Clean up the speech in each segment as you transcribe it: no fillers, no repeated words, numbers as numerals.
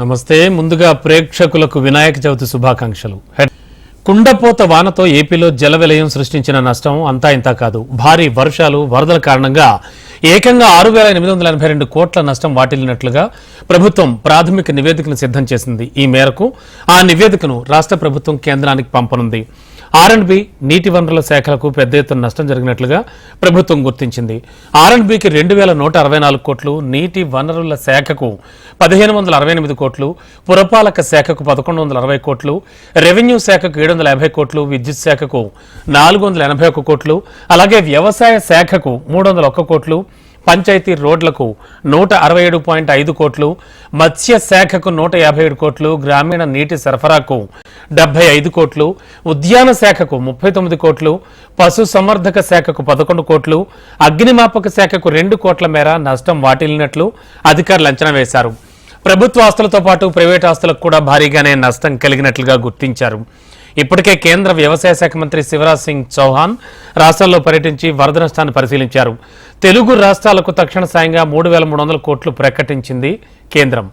నమస్తే. ముందుగా ప్రేక్షకులకు వినాయక చవితి శుభాకాంక్షలు. కుండపోత వానతో ఏపీలో జల విలయం సృష్టించిన నష్టం అంతా ఇంతా కాదు. భారీ వర్షాలు, వరదల కారణంగా ఏకంగా 6,882 కోట్ల నష్టం వాటిల్లినట్లుగా ప్రభుత్వం ప్రాథమిక నివేదికను సిద్ధం చేసింది. ఈ మేరకు ఆ నివేదికను రాష్ట్ర ప్రభుత్వం కేంద్రానికి పంపనుంది. R&B, నీటి వనరుల శాఖలకు పెద్ద ఎత్తున నష్టం జరిగినట్లుగా ప్రభుత్వం గుర్తించింది. R&Bకి 2,164 కోట్లు, నీటి వనరుల శాఖకు 1,568 కోట్లు, పురపాలక శాఖకు 1,160 కోట్లు, రెవెన్యూ శాఖకు 750 కోట్లు, విద్యుత్ శాఖకు 481 కోట్లు, అలాగే వ్యవసాయ శాఖకు 301 కోట్లు, పంచాయతీ రోడ్లకు 167.5 కోట్లు, మత్స్య శాఖకు 157 కోట్లు, గ్రామీణ నీటి సరఫరాకు 75 కోట్లు, ఉద్యాన శాఖకు 39 కోట్లు, పశు సంవర్ధక శాఖకు 11 కోట్లు, అగ్నిమాపక శాఖకు 2 కోట్ల మేర నష్టం వాటిల్లినట్లు అధికారులు అంచనా వేశారు. ప్రభుత్వ ఆస్తులతో పాటు ప్రైవేట్ ఆస్తులకు కూడా భారీగానే నష్టం కలిగినట్లుగా గుర్తించారు. ఇప్పటికే కేంద్ర వ్యవసాయ శాఖ మంత్రి శివరాజ్ సింగ్ చౌహాన్ రాష్ట్రాల్లో పర్యటించి వరద నష్టాన్ని పరిశీలించారు. తెలుగు రాష్ట్రాలకు తక్షణ సాయంగా 3,300 కోట్లు ప్రకటించింది కేంద్రం.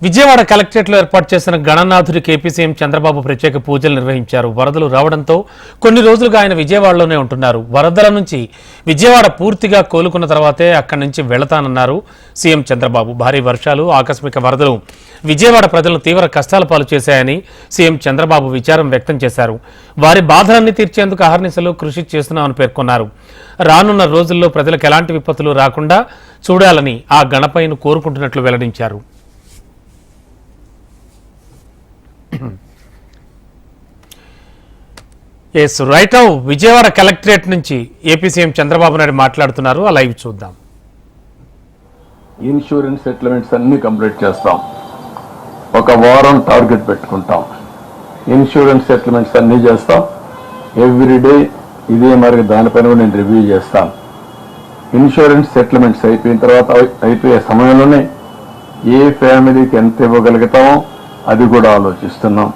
విజయవాడ కలెక్టరేట్లో ఏర్పాటు చేసిన గణనాథుడికి ఏపీ సీఎం చంద్రబాబు ప్రత్యేక పూజలు నిర్వహించారు. వరదలు రావడంతో కొన్ని రోజులుగా ఆయన విజయవాడలోనే ఉంటున్నారు. వరదల నుంచి విజయవాడ పూర్తిగా కోలుకున్న తర్వాతే అక్కడి నుంచి వెళతానన్నారు సీఎం చంద్రబాబు. భారీ వర్షాలు, ఆకస్మిక వరదలు విజయవాడ ప్రజలను తీవ్ర కష్టాల పాలు చేశాయని సీఎం చంద్రబాబు విచారం వ్యక్తం చేశారు. వారి బాధలన్నీ తీర్చేందుకు అహర్నిశలు కృషి చేస్తున్నామని పేర్కొన్నారు. రానున్న రోజుల్లో ప్రజలకు ఎలాంటి విపత్తులు రాకుండా చూడాలని ఆ గణపయ్యను కోరుకుంటున్నట్లు వెల్లడించారు. రైట్ నౌ విజయవాడ కలెక్టరేట్ నుంచి ఏపీ సీఎం చంద్రబాబు నాయుడు మాట్లాడుతున్నారు. ఆ లైవ్ చూద్దాం. ఇన్సూరెన్స్ సెటిల్మెంట్స్ అన్ని కంప్లీట్ చేస్తాం. ఒక వారం టార్గెట్ పెట్టుకుంటాం. ఇన్సూరెన్స్ సెటిల్మెంట్స్ అన్ని చేస్తాం. ఎవ్రీడే ఇదే మరి దానిపైన కూడా నేను రివ్యూ చేస్తాను. ఇన్సూరెన్స్ సెటిల్మెంట్స్ అయిపోయిన తర్వాత అయిపోయే సమయంలోనే ఏ ఫ్యామిలీకి ఎంత ఇవ్వగలుగుతామో అది కూడా ఆలోచిస్తున్నాం.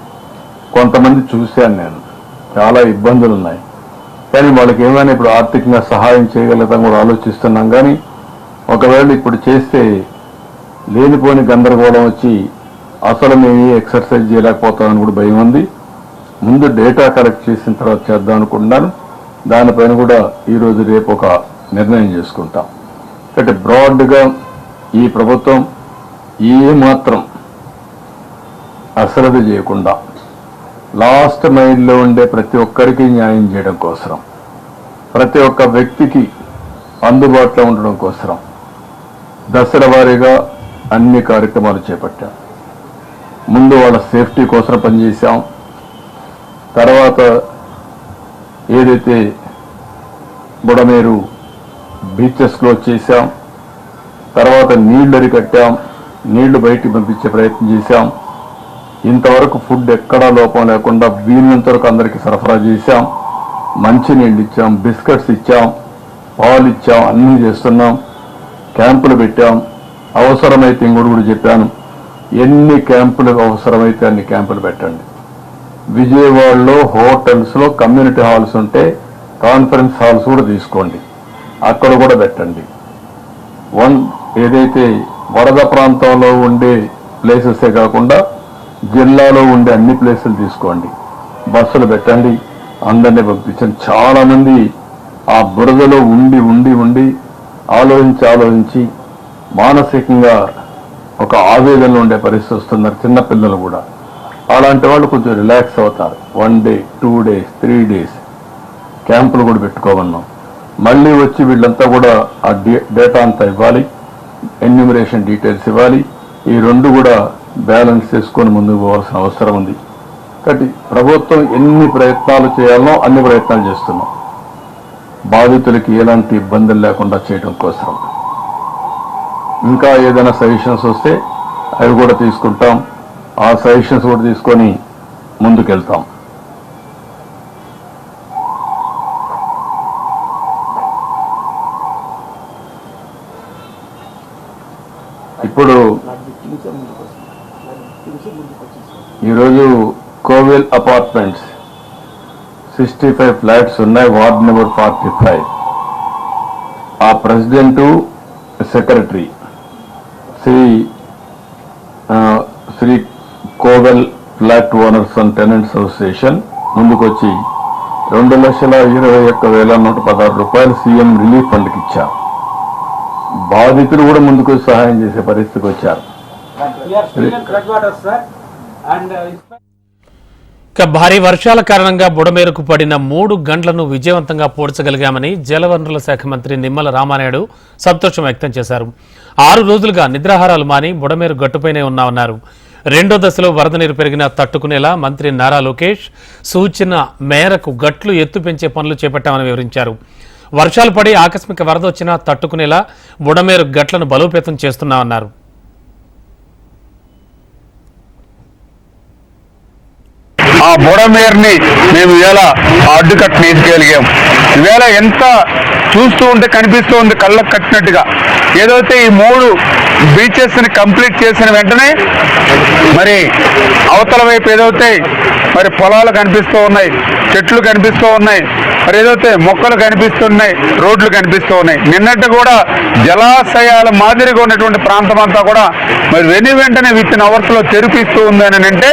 కొంతమంది చూశాను నేను, చాలా ఇబ్బందులు ఉన్నాయి, కానీ వాళ్ళకి ఏమైనా ఇప్పుడు ఆర్థికంగా సహాయం చేయగలుగుతాం కూడా ఆలోచిస్తున్నాం. కానీ ఒకవేళ ఇప్పుడు చేస్తే లేనిపోని గందరగోళం వచ్చి అసలు మేము ఎక్సర్సైజ్ చేయలేకపోతామని కూడా భయం ఉంది. ముందు డేటా కలెక్ట్ చేసిన తర్వాత చేద్దాం అనుకుంటున్నాను. దానిపైన కూడా ఈరోజు రేపు ఒక నిర్ణయం చేసుకుంటాం. అంటే బ్రాడ్గా ఈ ప్రభుత్వం ఏమాత్రం అశ్రద్ధ చేయకుండా లాస్ట్ మైల్లో ఉండే ప్రతి ఒక్కరికి న్యాయం చేయడం కోసం, ప్రతి ఒక్క వ్యక్తికి అందుబాటులో ఉండడం కోసం దశల వారీగా అన్ని కార్యక్రమాలు చేపట్టాం. ముందు వాళ్ళ సేఫ్టీ కోసం పనిచేశాం. తర్వాత ఏదైతే బుడమేరు బీచెస్ క్లోజ్ చేశాం, తర్వాత నీళ్లు అరికట్టాం, నీళ్లు బయటికి పంపించే ప్రయత్నం చేశాం. ఇంతవరకు ఫుడ్ ఎక్కడా లోపం లేకుండా వీలైనంత వరకు అందరికీ సరఫరా చేశాం. మంచినీళ్ళు ఇచ్చాం, బిస్కెట్స్ ఇచ్చాం, పాలు ఇచ్చాం, అన్నీ చేస్తున్నాం. క్యాంపులు పెట్టాం. అవసరమైతే ఇంకోటి కూడా చెప్పాను, ఎన్ని క్యాంపులు అవసరమైతే అన్ని క్యాంపులు పెట్టండి. విజయవాడలో హోటల్స్లో కమ్యూనిటీ హాల్స్ ఉంటే కాన్ఫరెన్స్ హాల్స్ కూడా తీసుకోండి, అక్కడ కూడా పెట్టండి. ఏదైతే వరద ప్రాంతంలో ఉండే ప్లేసెసే కాకుండా జిల్లాలో ఉండే అన్ని ప్లేసులు తీసుకోండి, బస్సులు పెట్టండి, అందరినీ పంపించండి. చాలామంది ఆ బురదలో ఉండి ఉండి ఉండి ఆలోచించి మానసికంగా ఒక ఆవేదనలో ఉండే పరిస్థితి వస్తున్నారు, చిన్నపిల్లలు కూడా. అలాంటి వాళ్ళు కొంచెం రిలాక్స్ అవుతారు. 1 day, 2 days, 3 days క్యాంపులు కూడా పెట్టుకోమన్నాం. మళ్ళీ వచ్చి వీళ్ళంతా కూడా ఆ డేటా అంతా ఇవ్వాలి, ఎన్యూమరేషన్ డీటెయిల్స్ ఇవ్వాలి. ఈ రెండు కూడా బ్యాలెన్స్ చేసుకొని ముందుకు పోవాల్సిన అవసరం ఉంది. కాబట్టి ప్రభుత్వం ఎన్ని ప్రయత్నాలు చేయాలనో అన్ని ప్రయత్నాలు చేస్తున్నాం, బాధితులకి ఎలాంటి ఇబ్బందులు లేకుండా చేయడం కోసం. ఇంకా ఏదైనా సజెషన్స్ వస్తే అవి కూడా తీసుకుంటాం. ఆ సజెషన్స్ కూడా తీసుకొని ముందుకెళ్తాం. ఇప్పుడు ఈరోజు కోవెల్ అపార్ట్మెంట్స్ 65 ఫ్లాట్స్ ఉన్నాయి, వార్డ్ నెంబర్ 45. ఆ president, secretary Shri Kovel flat owners and tenants association ముందుకొచ్చి 2,21,116 రూపాయలు సీఎం రిలీఫ్ ఫండ్కి ఇచ్చారు. బాధితులు కూడా ముందుకు సహాయం చేసే పరిస్థితికి వచ్చారు. ఇక భారీ వర్షాల కారణంగా బుడమేరుకు పడిన 3 గంటలను విజయవంతంగా పూడ్చగలిగామని జలవనరుల శాఖ మంత్రి నిమ్మల రామానాయుడు సంతోషం వ్యక్తం చేశారు. 6 రోజులుగా నిద్రాహారాలు మాని బుడమేరు గట్టుపైనే ఉన్నామన్నారు. 2వ దశలో వరద నీరు పెరిగినా తట్టుకునేలా మంత్రి నారా లోకేష్ సూచన మేరకు గట్లు ఎత్తు పెంచే పనులు చేపట్టామని వివరించారు. వర్షాలు పడి ఆకస్మిక వరద వచ్చినా తట్టుకునేలా బుడమేరు గట్లను బలోపేతం చేస్తున్నామన్నారు. ఆ బుడమేరుని మేము ఇవాళ అడ్డుకట్ట తీసుకెళ్ళగాం. ఇవాళ ఎంత చూస్తూ ఉంటే కనిపిస్తూ ఉంది కళ్ళకు కట్టినట్టుగా. ఏదైతే ఈ 3 బీచెస్ ని కంప్లీట్ చేసిన వెంటనే మరి అవతల వైపు ఏదైతే మరి పొలాలు కనిపిస్తూ ఉన్నాయి, చెట్లు కనిపిస్తూ ఉన్నాయి, మరి ఏదైతే మొక్కలు కనిపిస్తున్నాయి, రోడ్లు కనిపిస్తూ ఉన్నాయి. నిన్నట్టు కూడా జలాశయాల మాదిరిగా ఉన్నటువంటి ప్రాంతం అంతా కూడా మరి వెంటనే విత్ అవర్స్ లో తెరిపిస్తూ ఉందని అంటే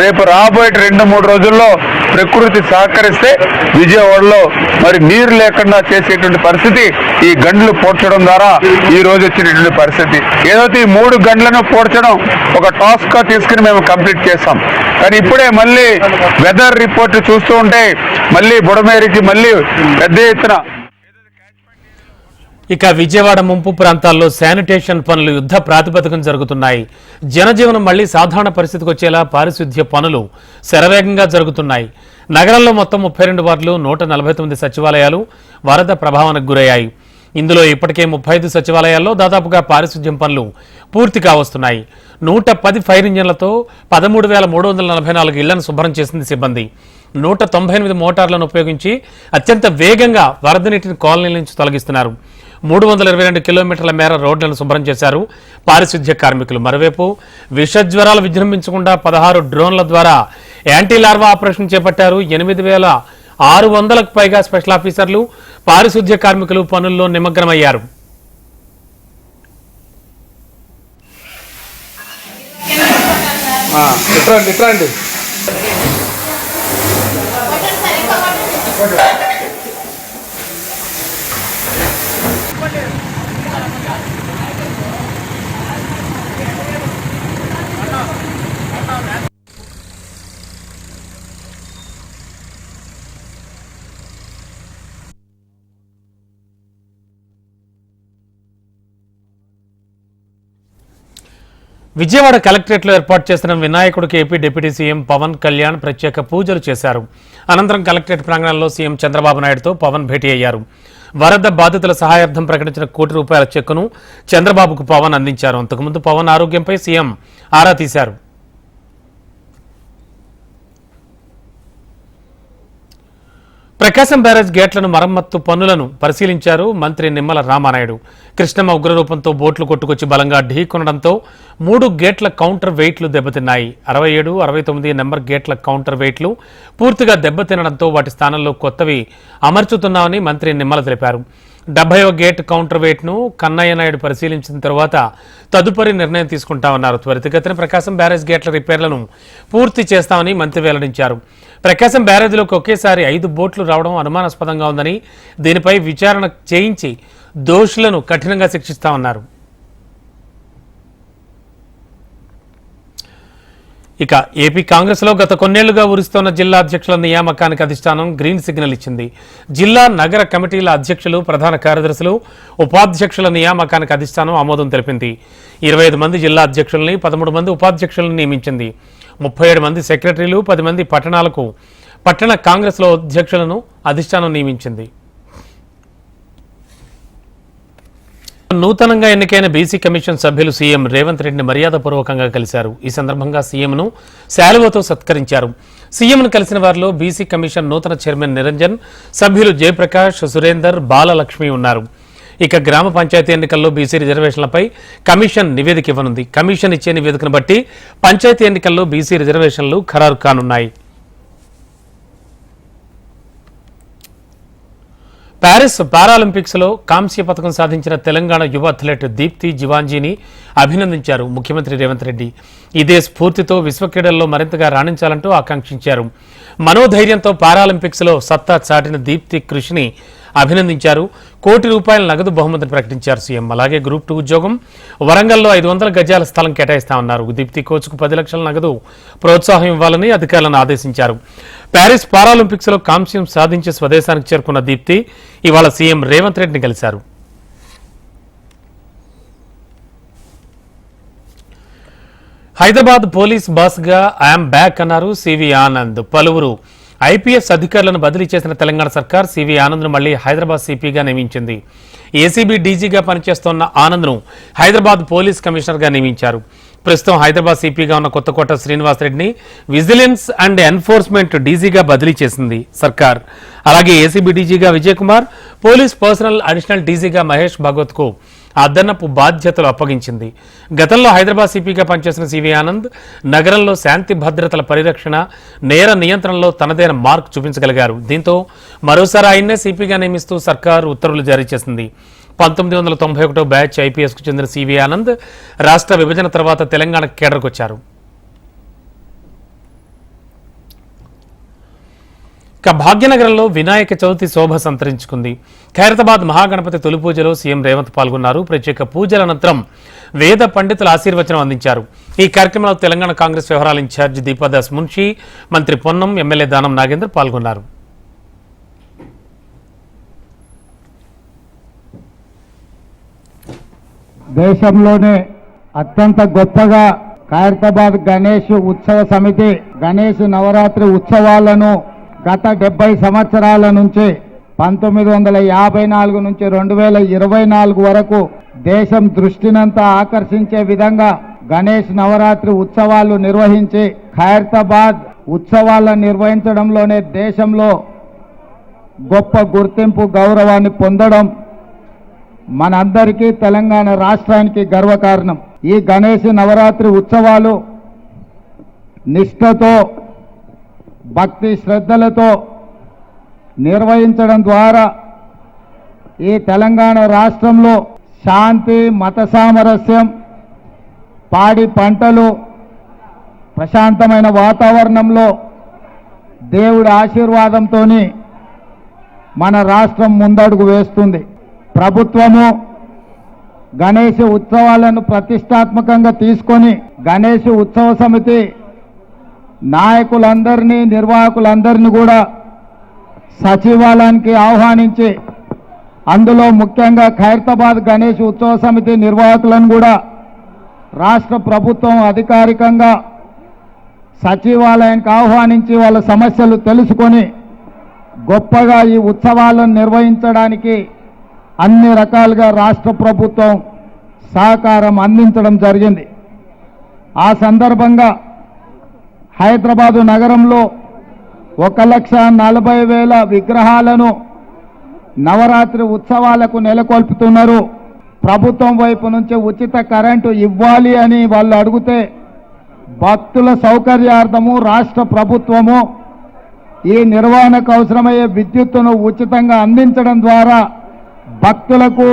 రేపు రాబోయే 2-3 రోజుల్లో ప్రకృతి సహకరిస్తే విజయవాడలో మరి నీరు లేకుండా చేసేటువంటి పరిస్థితి ఈ గండ్లు పోడ్చడం ద్వారా ఈ రోజు వచ్చినటువంటి పరిస్థితి. ఏదైతే ఈ 3 గంటలను పోడ్చడం ఒక టాస్క్ గా తీసుకుని మేము కంప్లీట్ చేస్తాం. కానీ ఇప్పుడే మళ్ళీ వెదర్ రిపోర్ట్ చూస్తూ ఉంటే మళ్ళీ బుడమేరికి మళ్ళీ పెద్ద ఎత్తున. ఇక విజయవాడ ముంపు ప్రాంతాల్లో శానిటేషన్ పనులు యుద్ధ ప్రాతిపదికన జరుగుతున్నాయి. జనజీవనం మళ్లీ సాధారణ పరిస్థితికి వచ్చేలా పారిశుద్ధ్య పనులు శరవేగంగా జరుగుతున్నాయి. నగరంలో మొత్తం 32 వార్డులు, 149 సచివాలయాలు వరద ప్రభావానికి గురయ్యాయి. ఇందులో ఇప్పటికే 35 సచివాలయాల్లో దాదాపుగా పారిశుద్ధ్యం పనులు పూర్తి కావస్తున్నాయి. 110 ఫైర్ ఇంజన్లతో 13,344 ఇళ్లను శుభ్రం చేసింది సిబ్బంది. 198 మోటార్లను ఉపయోగించి అత్యంత వేగంగా వరద నీటిని కాలనీల నుంచి తొలగిస్తున్నారు. 322 కిలోమీటర్ల మేర రోడ్లను శుభ్రం చేశారు పారిశుద్ధ్య కార్మికులు. మరోవైపు విషజ్వరాలు విజృంభించకుండా 16 డ్రోన్ల ద్వారా యాంటీ లార్వా ఆపరేషన్ చేపట్టారు. 8,600కు పైగా స్పెషల్ ఆఫీసర్లు, పారిశుద్ధ్య కార్మికులు పనుల్లో నిమగ్నమయ్యారు. విజయవాడ కలెక్టరేట్లో ఏర్పాటు చేసిన వినాయకుడికి AP deputy CM Pawan Kalyan ప్రత్యేక పూజలు చేశారు. అనంతరం కలెక్టరేట్ ప్రాంగణంలో సీఎం చంద్రబాబు నాయుడుతో పవన్ భేటీ అయ్యారు. వరద బాధితుల సహాయార్థం ప్రకటించిన ₹1 కోటి చెక్కును చంద్రబాబుకు పవన్ అందించారు. అంతకుముందు పవన్ ఆరోగ్యంపై సీఎం ఆరా తీశారు. ప్రకాశం బ్యారేజ్ గేట్లను మరమ్మత్తు పనులను పరిశీలించారు మంత్రి నిమ్మల రామానాయుడు. కృష్ణమ్మ ఉగ్రరూపంతో బోట్లు కొట్టుకొచ్చి బలంగా ఢీకొనడంతో 3 గేట్ల కౌంటర్ వెయిట్లు దెబ్బతిన్నాయి. 67, 69 నెంబర్ గేట్ల కౌంటర్ వెయిట్లు పూర్తిగా దెబ్బతినడంతో వాటి స్థానంలో కొత్తవి అమర్చుతున్నామని మంత్రి నిమ్మల తెలిపారు. 70వ గేట్ కౌంటర్ వెయిట్ను కన్నయ్య నాయుడు పరిశీలించిన తర్వాత తదుపరి నిర్ణయం తీసుకుంటామన్నారు. త్వరితగతిన ప్రకాశం బ్యారేజ్ గేట్ల రిపేర్లను పూర్తి చేస్తామని మంత్రి వెల్లడించారు. ప్రకాశం బ్యారేజ్లోకి ఒకేసారి 5 బోట్లు రావడం అనుమానాస్పదంగా ఉందని, దీనిపై విచారణ చేయించి దోషులను కఠినంగా శిక్షిస్తామన్నారు. ఇక ఏపీ కాంగ్రెస్లో గత కొన్నేళ్లుగా ఉరుస్తున్న జిల్లా అధ్యక్షుల నియామకానికి అధిష్టానం గ్రీన్ సిగ్నల్ ఇచ్చింది. జిల్లా నగర కమిటీల అధ్యక్షులు, ప్రధాన కార్యదర్శులు, ఉపాధ్యక్షుల నియామకానికి అధిష్టానం ఆమోదం తెలిపింది. 25 మంది జిల్లా అధ్యక్షులని, 13 మంది ఉపాధ్యక్షులను నియమించింది. 37 మంది సెక్రటరీలు, 10 మంది పట్టణాలకు పట్టణ కాంగ్రెస్లో అధ్యక్షులను అధిష్టానం నియమించింది. నూతనంగా ఎన్నికైన బీసీ కమిషన్ సభ్యులు సీఎం రేవంత్ రెడ్డిని మర్యాదపూర్వకంగా కలిశారు. ఈ సందర్భంగా సీఎంను శాలువతో సత్కరించారు. సీఎంను కలిసిన వారిలో బీసీ కమిషన్ నూతన చైర్మన్ నిరంజన్, సభ్యులు జయప్రకాష్, సురేందర్, బాలలక్ష్మి ఉన్నారు. ఇక గ్రామ పంచాయతీ ఎన్నికల్లో బీసీ రిజర్వేషన్లపై కమిషన్ నివేదిక ఇవ్వనుంది. కమిషన్ ఇచ్చే నివేదికను బట్టి పంచాయతీ ఎన్నికల్లో బీసీ రిజర్వేషన్లు ఖరారు కానున్నాయి. ప్యారిస్ పారాలింపిక్స్ లో కాంస్య పథకం సాధించిన తెలంగాణ యువ అథ్లెట్ దీప్తి జివాంజీని అభినందించారు ముఖ్యమంత్రి రేవంత్ రెడ్డి. ఇదే స్ఫూర్తితో విశ్వ క్రీడల్లో మరింతగా రాణించాలంటూ ఆకాంక్షించారు. మనోధైర్యంతో పారాలింపిక్స్ లో సత్తా చాటిన దీప్తి కృషిని అభినందించారు. ₹1 కోటి నగదు బహుమతిని ప్రకటించారు సీఎం. అలాగే గ్రూప్ 2 ఉద్యోగం వరంగల్లో 500 గజాల స్థలం కేటాయిస్తామన్నారు. దీప్తి కోచ్కు 10 లక్షల నగదు ప్రోత్సాహం ఇవ్వాలని అధికారులను ఆదేశించారు. ప్యారిస్ పారాలింపిక్స్ లో కాంస్యం సాధించి స్వదేశానికి చేరుకున్న దీప్తి ఇవాళ సీఎం రేవంత్ రెడ్డిని కలిశారు. హైదరాబాద్ పోలీస్ బాస్ గా ఐఎమ్ బ్యాక్ అన్నారు సివి ఆనంద్. పలువురు ఐపీఎస్ అధికారులను బదిలీ చేసిన తెలంగాణ సర్కార్ సివి ఆనంద్ను మళ్లీ హైదరాబాద్ సిపిగా నియమించింది. ఏసీబీ డీజీగా పనిచేస్తున్న ఆనంద్ను హైదరాబాద్ పోలీస్ కమిషనర్గా నియమించారు. ప్రస్తుతం హైదరాబాద్ సిపిగా ఉన్న కొత్తకోట శ్రీనివాసరెడ్డిని విజిలెన్స్ అండ్ ఎన్ఫోర్స్మెంట్ డీజీగా బదిలీ చేసింది సర్కార్. అలాగే ఏసీబీ డీజీగా Vijay Kumar, police personnel additional డీజీగా మహేష్ భగవత్ కు అదనపు బాధ్యతలు అప్పగించింది. గతంలో హైదరాబాద్ సిపిగా పనిచేసిన సివి ఆనంద్ నగరంలో శాంతి భద్రతల పరిరక్షణ, నేర నియంత్రణలో తనదైన మార్క్ చూపించగలిగారు. దీంతో మరోసారి ఆయన్నే సిపిగా నియమిస్తూ సర్కారు ఉత్తర్వులు జారీ చేసింది. 1991 బ్యాచ్ ఐపీఎస్కు చెందిన సివి ఆనంద్ రాష్ట్ర విభజన తర్వాత తెలంగాణ కేడర్కు వచ్చారు. భాగ్యనగరంలో వినాయక చవితి శోభ సంతరించుకుంది. ఖైరతాబాద్ మహాగణపతి తొలి పూజలో సీఎం రేవంత్ పాల్గొన్నారు. ప్రత్యేక పూజల అనంతరం వేద పండితుల ఆశీర్వచనం అందించారు. ఈ కార్యక్రమంలో తెలంగాణ కాంగ్రెస్ వ్యవహారాల ఇన్ఛార్జి దీపాదాస్ మున్షి, మంత్రి పొన్నం, ఎమ్మెల్యే దానం నాగేందర్ పాల్గొన్నారు. దేశంలోనే అత్యంత గొప్పగా ఖైరతాబాద్ గణేష్ ఉత్సవ సమితి గణేష్ నవరాత్రి ఉత్సవాలను గత 70 సంవత్సరాల నుంచి 1954 నుంచి 2024 వరకు దేశం దృష్టినంతా ఆకర్షించే విధంగా గణేష్ నవరాత్రి ఉత్సవాలు నిర్వహించి ఖైరతాబాద్ ఉత్సవాలను నిర్వహించడంలోనే దేశంలో గొప్ప గుర్తింపు, గౌరవాన్ని పొందడం మనందరికీ తెలంగాణ రాష్ట్రానికి గర్వకారణం. ఈ గణేష్ నవరాత్రి ఉత్సవాలు నిష్ఠతో, భక్తి శ్రద్ధలతో నిర్వహించడం ద్వారా ఈ తెలంగాణ రాష్ట్రంలో శాంతి, మత సామరస్యం, పాడి పంటలు, ప్రశాంతమైన వాతావరణంలో దేవుడి ఆశీర్వాదంతో మన రాష్ట్రం ముందడుగు వేస్తుంది. ప్రభుత్వము గణేష్ ఉత్సవాలను ప్రతిష్టాత్మకంగా తీసుకొని గణేష్ ఉత్సవ సమితి నాయకులందరినీ, నిర్వాహకులందరినీ కూడా సచివాలయానికి ఆహ్వానించి అందులో ముఖ్యంగా ఖైరతాబాద్ గణేష్ ఉత్సవ సమితి నిర్వాహకులను కూడా రాష్ట్ర ప్రభుత్వం అధికారికంగా సచివాలయానికి ఆహ్వానించి వాళ్ళ సమస్యలు తెలుసుకొని గొప్పగా ఈ ఉత్సవాలను నిర్వహించడానికి అన్ని రకాలుగా రాష్ట్ర ప్రభుత్వం సహకారం అందించడం జరిగింది. ఆ సందర్భంగా హైదరాబాదు నగరంలో 1,40,000 విగ్రహాలను నవరాత్రి ఉత్సవాలకు నెలకొల్పుతున్నారు. ప్రభుత్వం వైపు నుంచి ఉచిత కరెంటు ఇవ్వాలి అని వాళ్ళు అడిగితే భక్తుల సౌకర్యార్థము రాష్ట్ర ప్రభుత్వము ఈ నిర్వహణకు అవసరమయ్యే విద్యుత్తును ఉచితంగా అందించడం ద్వారా భక్తులకు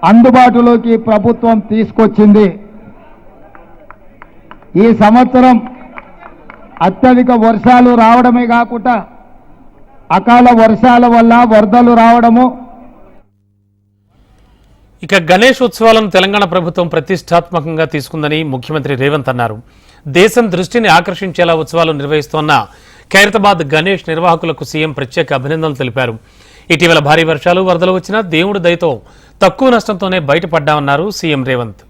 అందుబాటులోకి ప్రభుత్వం తీసుకొచ్చింది. ఈ సంవత్సరం అత్యధిక వర్షాలు రావడమే కాకుండా అకాల వర్షాల వల్ల వరదలు రావడము. ఇక గణేష్ ఉత్సవాలను తెలంగాణ ప్రభుత్వం ప్రతిష్టాత్మకంగా తీసుకుందని ముఖ్యమంత్రి రేవంత్ అన్నారు. దేశం దృష్టిని ఆకర్షించేలా ఉత్సవాలు నిర్వహిస్తోన్న ఖైరతాబాద్ గణేష్ నిర్వాహకులకు సీఎం ప్రత్యేక అభినందనలు తెలిపారు. ఇటీవల భారీ వర్షాలు, వరదలు వచ్చినా దేవుడి దయతో తక్కువ నష్టంతోనే బయటపడ్డామన్నారు సీఎం రేవంత్.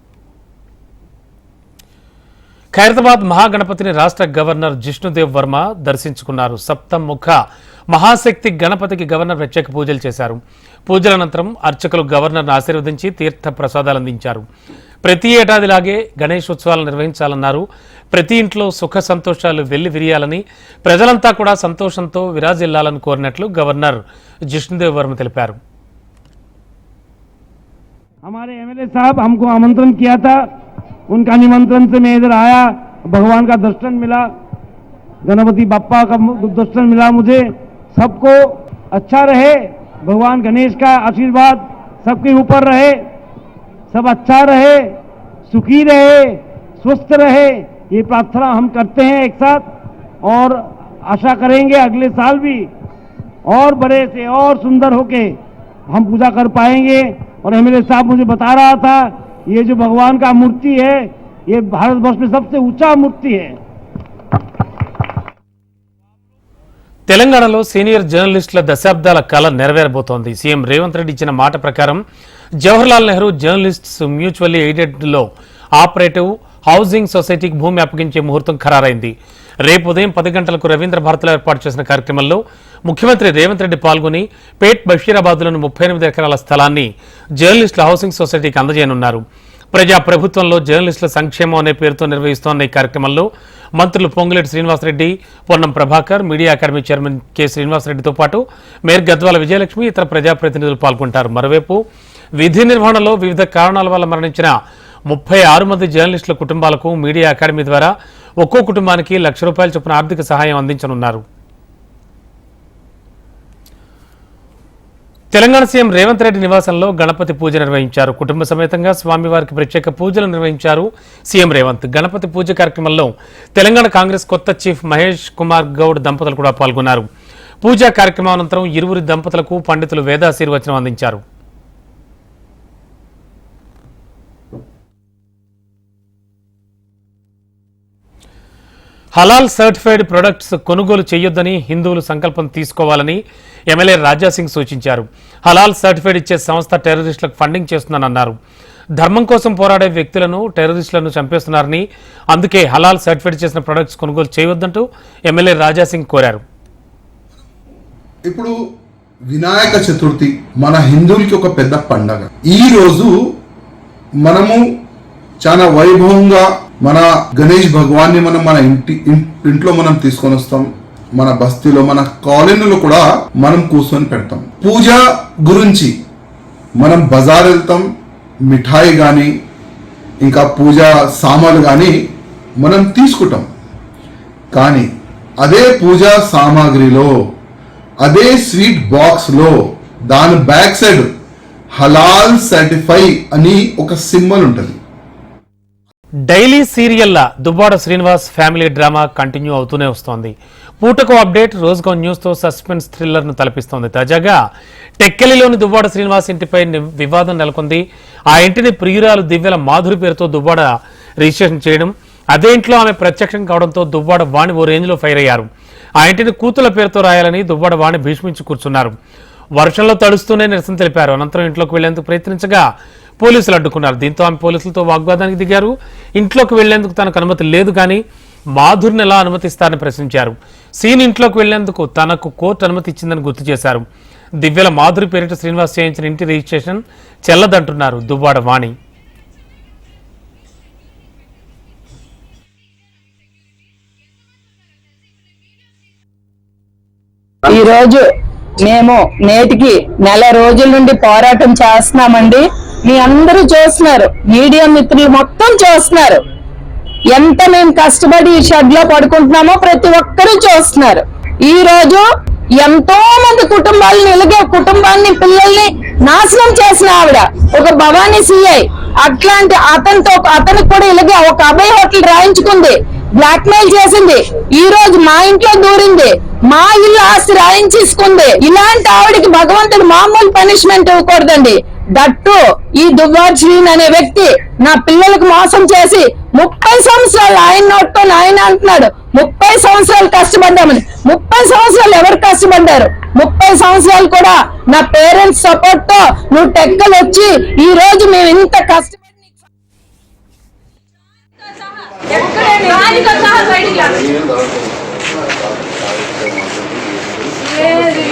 ఖైరతాబాద్ మహాగణపతిని రాష్ట్ర గవర్నర్ జిష్ణుదేవ్ వర్మ దర్శించుకున్నారు. సప్తముఖ మహాశక్తి గణపతికి గవర్నర్ ప్రత్యేక పూజలు చేశారు. పూజల అనంతరం అర్చకులు గవర్నర్ను ఆశీర్వదించి తీర్థ ప్రసాదాలు అందించారు. ప్రతి ఏడాదిలాగే గణేష్ ఉత్సవాలు నిర్వహించాలన్నారు. ప్రతి ఇంట్లో సుఖ సంతోషాలు వెళ్లి విరియాలని, ప్రజలంతా కూడా సంతోషంతో విరాజిల్లాలని కోరినట్లు గవర్నర్ జిష్ణుదేవ్ వర్మ తెలిపారు. हमारे एमएलए साहब हमको आमंत्रण किया था, उनका निमंत्रण से मैं इधर आया, भगवान का दर्शन मिला, गणपति बप्पा का दर्शन मिला मुझे। सबको अच्छा रहे, भगवान गणेश का आशीर्वाद सबके ऊपर रहे, सब अच्छा रहे, सुखी रहे, स्वस्थ रहे, ये प्रार्थना हम करते हैं एक साथ, और आशा करेंगे अगले साल भी और बड़े से और सुंदर होके हम पूजा कर पाएंगे। और एमएलए साहब मुझे बता रहा था, ये जो भगवान का मूर्ति है ये भारतवर्ष में सबसे ऊंचा मूर्ति है। తెలంగాణలో సీనియర్ జర్నలిస్టుల దశాబ్దాల కళ నెరవేరబోతోంది. సీఎం రేవంత్ రెడ్డి ఇచ్చిన మాట ప్రకారం జవహర్లాల్ నెహ్రూ జర్నలిస్ట్స్ మ్యూచువల్లీ ఎయిడెడ్లో ఆపరేటివ్ హౌసింగ్ సొసైటీకి భూమి అప్పగించే ముహూర్తం ఖరారైంది. రేపు ఉదయం 10 గంటలకు రవీంద్ర భారతిలో ఏర్పాటు చేసిన కార్యక్రమంలో ముఖ్యమంత్రి రేవంత్ రెడ్డి పాల్గొని పేట్ బషీరాబాద్లోని 38 ఎకరాల స్థలాన్ని జర్నలిస్టుల హౌసింగ్ సొసైటీకి అందజేయనున్నారు. ప్రజా ప్రభుత్వంలో జర్నలిస్టుల సంక్షేమం అనే పేరుతో నిర్వహిస్తోన్న ఈ కార్యక్రమంలో మంత్రులు Ponguleti Srinivasa Reddy, Ponnam Prabhakar, media academy chairman K శ్రీనివాసరెడ్డితో పాటు మేయర్ గద్వాల విజయలక్ష్మి, ఇతర ప్రజాప్రతినిధులు పాల్గొంటారు. మరోవైపు విధి నిర్వహణలో వివిధ కారణాల వల్ల మరణించిన 36 మంది జర్నలిస్టుల కుటుంబాలకు మీడియా అకాడమీ ద్వారా ఒక్కో కుటుంబానికి ₹1,00,000 చొప్పున ఆర్థిక సహాయం అందించనున్నారు. తెలంగాణ సీఎం రేవంత్ రెడ్డి నివాసంలో గణపతి పూజ నిర్వహించారు. కుటుంబ సమేతంగా స్వామివారికి ప్రత్యేక పూజలు నిర్వహించారు సీఎం రేవంత్. గణపతి పూజ కార్యక్రమంలో తెలంగాణ కాంగ్రెస్ కొత్త చీఫ్ మహేష్ కుమార్ గౌడ్ దంపతులు కూడా పాల్గొన్నారు. పూజా కార్యక్రమం అనంతరం ఇరువురి దంపతులకు పండితులు వేదాశీర్వచనం అందించారు. హలాల్ సర్టిఫైడ్ ప్రొడక్ట్స్ కొనుగోలు చేయొద్దని హిందువులు సంకల్పం తీసుకోవాలని ఎమ్మెల్యే రాజాసింగ్ సూచించారు. హలాల్ సర్టిఫైడ్ ఇచ్చే సంస్థ టెర్రరిస్టులకు ఫండింగ్ చేస్తుందని అన్నారు. ధర్మం కోసం పోరాడే వ్యక్తులను టెర్రరిస్టులను చంపేస్తున్నారని, అందుకే హలాల్ సర్టిఫైడ్ చేసిన ప్రొడక్ట్స్ కొనుగోలు చేయొద్దంటూ ఎమ్మెల్యే రాజాసింగ్ కోరారు. ఇప్పుడు వినాయక చతుర్థి మన హిందువులకి ఒక పెద్ద పండగ. ఈ రోజు మనము చాలా వైభవంగా మన గణేష్ భగవాన్ని మనం మన ఇంట్లో మనం తీసుకొని వస్తాం. మన బస్తీలో, మన కాలనీలో కూడా మనం కూర్చొని పెడతాం. పూజ గురించి మనం బజార్ వెళ్తాం, మిఠాయి కానీ ఇంకా పూజా సామాన్లు కానీ మనం తీసుకుంటాం. కానీ అదే పూజా సామాగ్రిలో, అదే స్వీట్ బాక్స్లో దాని బ్యాక్ సైడ్ హలాల్ సర్టిఫై అని ఒక సింబల్ ఉంటుంది. డైలీ సీరియల్ల Duvvada Srinivas family drama continue అవుతూనే వస్తోంది. పూటకో అప్డేట్, రోజుకో న్యూస్తో సస్పెన్స్ థ్రిల్లర్ను తలపిస్తోంది. తాజాగా టెక్కెలిలోని దువ్వాడ శ్రీనివాస్ ఇంటిపై వివాదం నెలకొంది. ఆ ఇంటిని ప్రియురాలు దివ్యల మాధురి పేరుతో దువ్వాడ రిజిస్ట్రేషన్ చేయడం, అదే ఇంట్లో ఆమె ప్రత్యక్షం కావడంతో దువ్వాడ వాణి ఓ రేంజ్లో ఫైర్ అయ్యారు. ఆ ఇంటిని కూతుల పేరుతో రాయాలని దువ్వాడ వాణి భీష్మించి కూర్చున్నారు. వర్షంలో తడుస్తూనే నిరసన తెలిపారు. అనంతరం ఇంట్లోకి వెళ్లేందుకు ప్రయత్నించగా పోలీసులు అడ్డుకున్నారు. దీంతో ఆమె పోలీసులతో వాగ్వాదానికి దిగారు. ఇంట్లోకి వెళ్లేందుకు తనకు అనుమతి లేదు కానీ మాధురిని ఎలా అనుమతిస్తారని ప్రశ్నించారు. సీన్ ఇంట్లోకి వెళ్లేందుకు తనకు కోర్టు అనుమతి ఇచ్చిందని గుర్తు చేశారు. దివ్యల మాధురి పేరిట శ్రీనివాస్ చేయించిన ఇంటి రిజిస్ట్రేషన్ చెల్లదంటున్నారు దువ్వాడ వాణి. ఈ రోజు మేము నేటికి నెల రోజుల నుండి పోరాటం చేస్తున్నామండి. మీ అందరూ చూస్తున్నారు, మీడియా మిత్రులు మొత్తం చూస్తున్నారు. ఎంత మేము కష్టపడి ఈ షెడ్ లో పడుకుంటున్నామో ప్రతి ఒక్కరూ చూస్తున్నారు. ఈ రోజు ఎంతో మంది కుటుంబాన్ని పిల్లల్ని నాశనం చేసిన ఆవిడ ఒక భవానీ సిఐ. అట్లాంటి అతనికి కూడా ఇలాగే ఒక అభయ హోటల్ రాయించుకుంది, బ్లాక్ మెయిల్ చేసింది. ఈ రోజు మా ఇంట్లో దూరింది, మా ఇల్లు ఆస్తి రాయించేసుకుంది. ఇలాంటి ఆవిడకి భగవంతుడు మామూలు పనిష్మెంట్ ఇవ్వకూడదండి. దట్టు ఈ దువ్వాడ శ్రీన్ అనే వ్యక్తి నా పిల్లలకు మోసం చేసి 30 సంవత్సరాలు ఆయన నోట్తో ఆయన అంటున్నాడు 30 సంవత్సరాలు కష్టపడ్డామని. 30 సంవత్సరాలు ఎవరు కష్టపడ్డారు? 30 సంవత్సరాలు కూడా నా పేరెంట్స్ సపోర్ట్ తో నువ్వు టెక్కలు వచ్చి ఈ రోజు మేము ఇంత కష్టపడి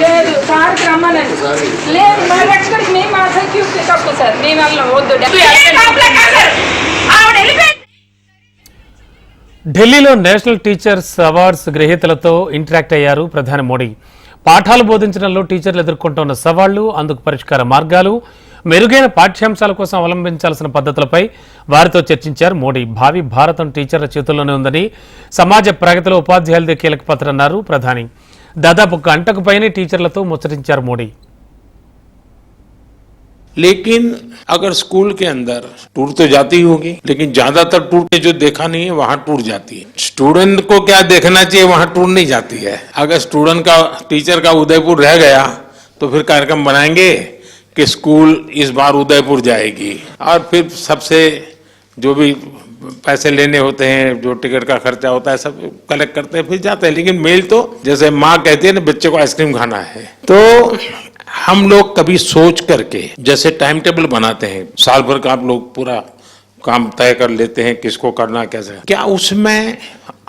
లేదు సార్కి రమ్మనండి. లేదు మరి ఎక్కడికి మేము అసలు తప్పు సార్, మేము వెళ్ళాం వద్దు. ఢిల్లీలో నేషనల్ టీచర్స్ అవార్డ్స్ గ్రహీతలతో ఇంటరాక్ట్ అయ్యారు ప్రధాని మోడీ. పాఠాలు బోధించడంలో టీచర్లు ఎదుర్కొంటున్న సవాళ్లు, అందుకు పరిష్కార మార్గాలు, మెరుగైన పాఠ్యాంశాల కోసం అవలంబించాల్సిన పద్ధతులపై వారితో చర్చించారు మోడీ. భావి భారతం టీచర్ల చేతుల్లోనే ఉందని, సమాజ ప్రగతిలో ఉపాధ్యాయులదే కీలక పాత్ర అన్నారు ప్రధాని. దాదాపు గంటకు పైనే టీచర్లతో ముచ్చటించారు మోడీ. लेकिन अगर स्कूल के अंदर टूर तो जाती ही होगी, लेकिन ज्यादातर टूर के जो देखा नहीं है वहां टूर जाती है। स्टूडेंट को क्या देखना चाहिए, वहां टूर नहीं जाती है। अगर स्टूडेंट का टीचर का उदयपुर रह गया तो फिर कार्यक्रम बनाएंगे कि स्कूल इस बार उदयपुर जाएगी, और फिर सबसे जो भी पैसे लेने होते हैं, जो टिकट का खर्चा होता है, सब कलेक्ट करते हैं, फिर जाते हैं। लेकिन मेल तो जैसे माँ कहती है ना, बच्चे को आइसक्रीम खाना है, तो हम लोग कभी सोच करके जैसे टाइम टेबल बनाते हैं, साल भर का आप लोग पूरा काम तय कर लेते हैं किसको करना कैसे, क्या उसमें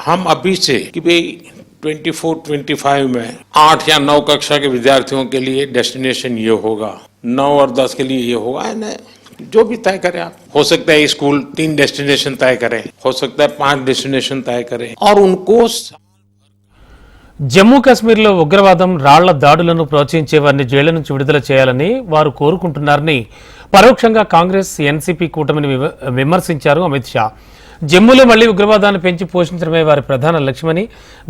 हम अभी से कि भाई 24-25 में 8 या 9 कक्षा के विद्यार्थियों के लिए डेस्टिनेशन ये होगा, 9 और 10 के लिए ये होगा, है ना, जो भी तय करें आप। हो सकता है स्कूल 3 डेस्टिनेशन तय करें, हो सकता है 5 डेस्टिनेशन तय करें, और उनको జమ్మూ కాశ్మీర్లో ఉగ్రవాదం రాళ్ల దాడులను ప్రోత్సహించే వారిని జైళ్ల నుంచి విడుదల చేయాలని వారు కోరుకుంటున్నారని పరోక్షంగా కాంగ్రెస్ ఎన్సీపీ కూటమిని విమర్శించారు అమిత్ షా. జమ్మూలో మళ్లీ ఉగ్రవాదాన్ని పెంచి పోషించడమే వారి ప్రధాన లక్ష్యమని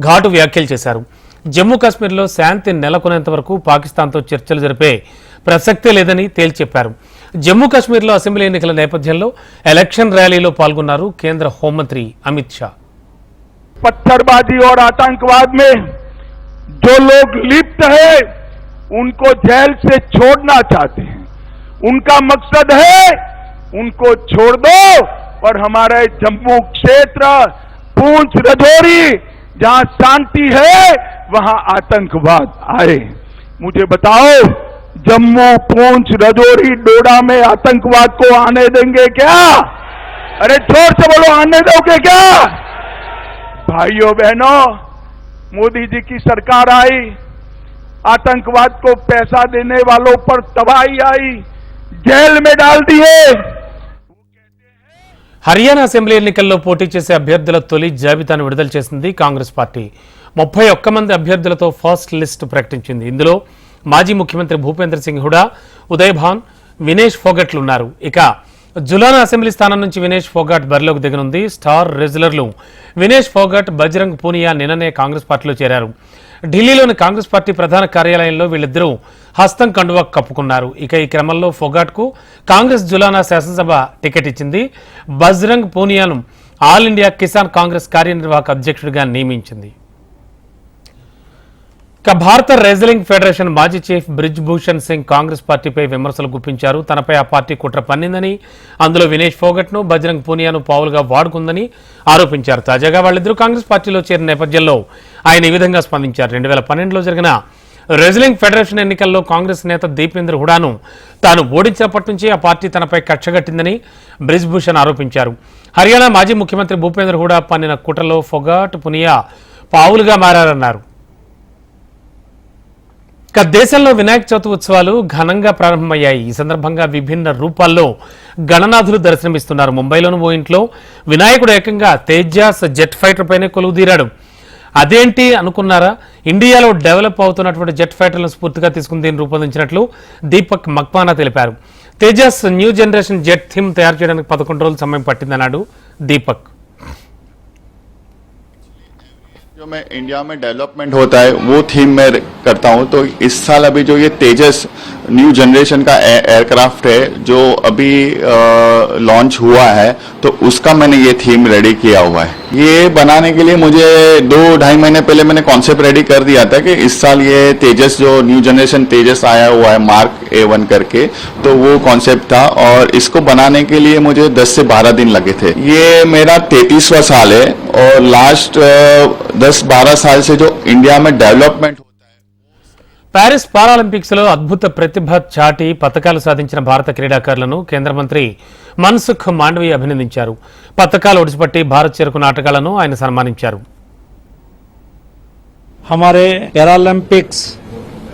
ఘాటు వ్యాఖ్యలు చేశారు. జమ్మూ కాశ్మీర్లో శాంతి నెలకొనేంత వరకు పాకిస్తాన్తో చర్చలు జరిపే ప్రసక్తే లేదని తేల్చెప్పారు. జమ్మూ కాశ్మీర్లో అసెంబ్లీ ఎన్నికల నేపథ్యంలో ఎలక్షన్ ర్యాలీలో పాల్గొన్నారు కేంద్ర హోంమంత్రి అమిత్ షా. पत्थरबाजी और आतंकवाद में जो लोग लिप्त है उनको जेल से छोड़ना चाहते हैं, उनका मकसद है उनको छोड़ दो और हमारे जम्मू क्षेत्र, पूंछ, राजौरी, जहां शांति है वहां आतंकवाद आए। मुझे बताओ, जम्मू, पूंछ, राजौरी, डोडा में आतंकवाद को आने देंगे क्या? अरे जोर से बोलो, आने दोगे क्या? भाइयों बहनों, मोदी जी की सरकार आई, आतंकवाद को पैसा देने वालों पर तबाही आई, जेल में डाल दिए. హర్యానా అసెంబ్లీ ఎన్నికల్లో పోటీ చేసే అభ్యర్థుల తొలి జాబితాను విడుదల చేసింది కాంగ్రెస్ పార్టీ. 31 మంది అభ్యర్థులతో ఫస్ట్ లిస్ట్ ప్రకటించింది. ఇందులో మాజీ ముఖ్యమంత్రి భూపేంద్ర సింగ్ హుడా, ఉదయ్ భాన్, వినేష్ ఫోగట్లు ఉన్నారు. ఇక జులానా అసెంబ్లీ స్థానం నుంచి వినేష్ ఫోగాట్ బరిలోకి దిగనుంది. స్టార్ రెజ్లర్లు వినేష్ ఫోగాట్, బజరంగ్ పూనియా నిన్ననే కాంగ్రెస్ పార్టీలో చేరారు. ఢిల్లీలోని కాంగ్రెస్ పార్టీ ప్రధాన కార్యాలయంలో వీళ్ళిద్దరూ హస్తం కండువా కప్పుకున్నారు. ఇక ఈ క్రమంలో ఫోగాట్కు కాంగ్రెస్ జులానా శాసనసభ టికెట్ ఇచ్చింది. బజరంగ్ పూనియాను ఆల్ ఇండియా కిసాన్ కాంగ్రెస్ కార్యనిర్వాహక అధ్యక్షుడిగా నియమించింది. ఇక భారత రెజ్లింగ్ ఫెడరేషన్ మాజీ చీఫ్ బ్రిజ్ భూషణ్ సింగ్ కాంగ్రెస్ పార్టీపై విమర్శలు గుప్పించారు. తనపై ఆ పార్టీ కుట్ర పన్నిందని, అందులో వినేష్ ఫోగట్ను, బజరంగ్ పూనియాను పావులుగా వాడుకుందని ఆరోపించారు. తాజాగా వాళ్ళిద్దరూ కాంగ్రెస్ పార్టీలో చేరిన నేపథ్యంలో ఆయన ఈ విధంగా స్పందించారు. 2012లో జరిగిన రెజ్లింగ్ ఫెడరేషన్ ఎన్నికల్లో కాంగ్రెస్ నేత దీపేంద్ర హుడాను తాను ఓడించినప్పటి నుంచి ఆ పార్టీ తనపై కక్షగట్టిందని బ్రిజ్ భూషణ్ ఆరోపించారు. హర్యానా మాజీ ముఖ్యమంత్రి భూపేంద్ర హుడా పన్నిన కుట్రలో ఫోగాట్, పునియా పావులుగా మారారన్నారు. ఇక దేశంలో వినాయక చవితి ఉత్సవాలు ఘనంగా ప్రారంభమయ్యాయి. ఈ సందర్భంగా విభిన్న రూపాల్లో గణనాథులు దర్శనమిస్తున్నారు. ముంబైలోని ఓ ఇంట్లో వినాయకుడు ఏకంగా తేజాస్ జెట్ ఫైటర్ పైనే కొలువుదీరాడు. అదేంటి అనుకున్నారా? ఇండియాలో డెవలప్ అవుతున్నటువంటి జెట్ ఫైటర్లను స్ఫూర్తిగా తీసుకుని దీన్ని రూపొందించినట్లు దీపక్ మక్వానా తెలిపారు. Tejas new generation jet theme తయారు చేయడానికి 11 రోజులు సమయం పట్టిందన్నాడు దీపక్. जो मैं इंडिया में डेवलपमेंट होता है वो थीम में करता हूँ. तो इस साल अभी जो ये तेजस न्यू जनरेशन का एयरक्राफ्ट है जो अभी लॉन्च हुआ है, तो उसका मैंने ये थीम रेडी किया हुआ है. ये बनाने के लिए मुझे 2-2.5 महीने पहले मैंने कॉन्सेप्ट रेडी कर दिया था कि इस साल ये तेजस जो न्यू जनरेशन तेजस आया हुआ है मार्क A1 करके, तो वो कॉन्सेप्ट था और इसको बनाने के लिए मुझे 10 से 12 दिन लगे थे. ये मेरा 33वां साल है और लास्ट 10-12 साल से जो इंडिया में डेवलपमेंट ప్యారిస్ పారాలింపిక్స్ లో అద్భుత ప్రతిభ చాటి పతకాలు సాధించిన భారత క్రీడాకారులను కేంద్ర మంత్రి మన్సుఖ్ మాండవీయ అభినందించారు. పతకాలు ఒడిసిపట్టి భారత్ చేరుకున్న ఆటగాళ్లను ఆయన సన్మానించారు. हमारे पैरालंपिक्स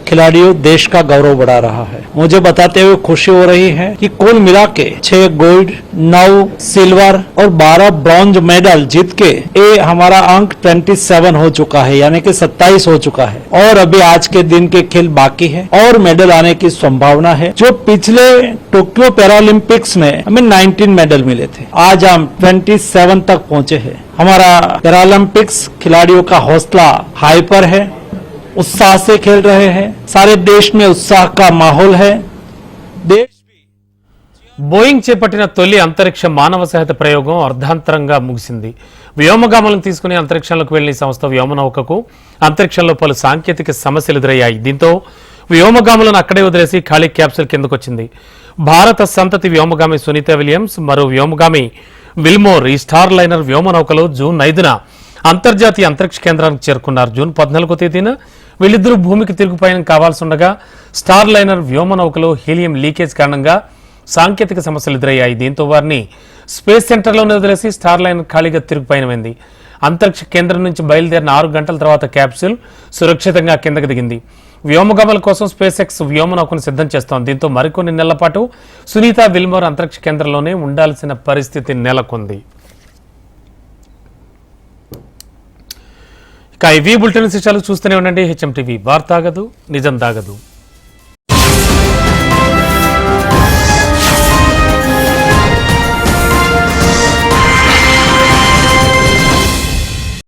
खिलाड़ियों देश का गौरव बढ़ा रहा है. मुझे बताते हुए खुशी हो रही है कि कुल मिला के 6 गोल्ड, 9 सिल्वर और 12 ब्रॉन्ज मेडल जीत के ये हमारा अंक 27 हो चुका है, यानी कि 27 हो चुका है. और अभी आज के दिन के खेल बाकी है और मेडल आने की संभावना है. जो पिछले टोक्यो पैरालंपिक्स में हमें 19 मेडल मिले थे, आज हम 27 तक पहुंचे हैं. हमारा पैरालंपिक्स खिलाड़ियों का हौसला हाई पर है, उत्साह से खेल रहे हैं. सारे देश में उत्साह का माहौल है. देश బోయింగ్ చేపట్టిన తొలి అంతరిక్ష మానవ సహిత ప్రయోగం అర్ధాంతరంగా ముగిసింది. వ్యోమగాములను తీసుకుని అంతరిక్షంలోకి వెళ్లిన ఈ సంస్థ వ్యోమనౌకకు అంతరిక్షంలో పలు సాంకేతిక సమస్యలు ఎదురయ్యాయి. దీంతో వ్యోమగాములను అక్కడే వదిలేసి ఖాళీ క్యాప్సూల్ కిందకొచ్చింది. భారత సంతతి వ్యోమగామి సునీత విలియమ్స్, మరో వ్యోమగామి విల్మోర్ ఈ స్టార్ లైనర్ వ్యోమనౌకలో జూన్ 5న అంతర్జాతీయ అంతరిక్ష కేంద్రానికి చేరుకున్నారు. జూన్ 14వ తేదీన వీళ్ళిద్దరూ భూమికి తిరుగు పయనం కావాల్సి ఉండగా స్టార్ లైనర్ వ్యోమనౌకలో హీలియం లీకేజ్ కారణంగా సాంకేతిక సమస్యలు ఎదురయ్యాయి. దీంతో వారిని స్పేస్ సెంటర్లోనే వదిలేసి స్టార్ లైనర్ ఖాళీగా తిరుగు పయనమైంది. అంతరిక్ష కేంద్రం నుంచి బయలుదేరిన 6 గంటల తర్వాత క్యాప్సూల్ సురక్షితంగా కిందకు దిగింది. వ్యోమగమల కోసం స్పేస్ ఎక్స్ వ్యోమనౌకను సిద్ధం చేస్తోంది. దీంతో మరికొన్ని నెలల పాటు సునీత విల్మోర్ అంతరిక్ష కేంద్రంలోనే ఉండాల్సిన పరిస్థితి నెలకొంది. ఇక ఇవి బులెటిన్ విశేషాలు చూస్తూనే ఉండండి. హెచ్ఎం టీవీ వార్తాగదు నిజం దాగదు.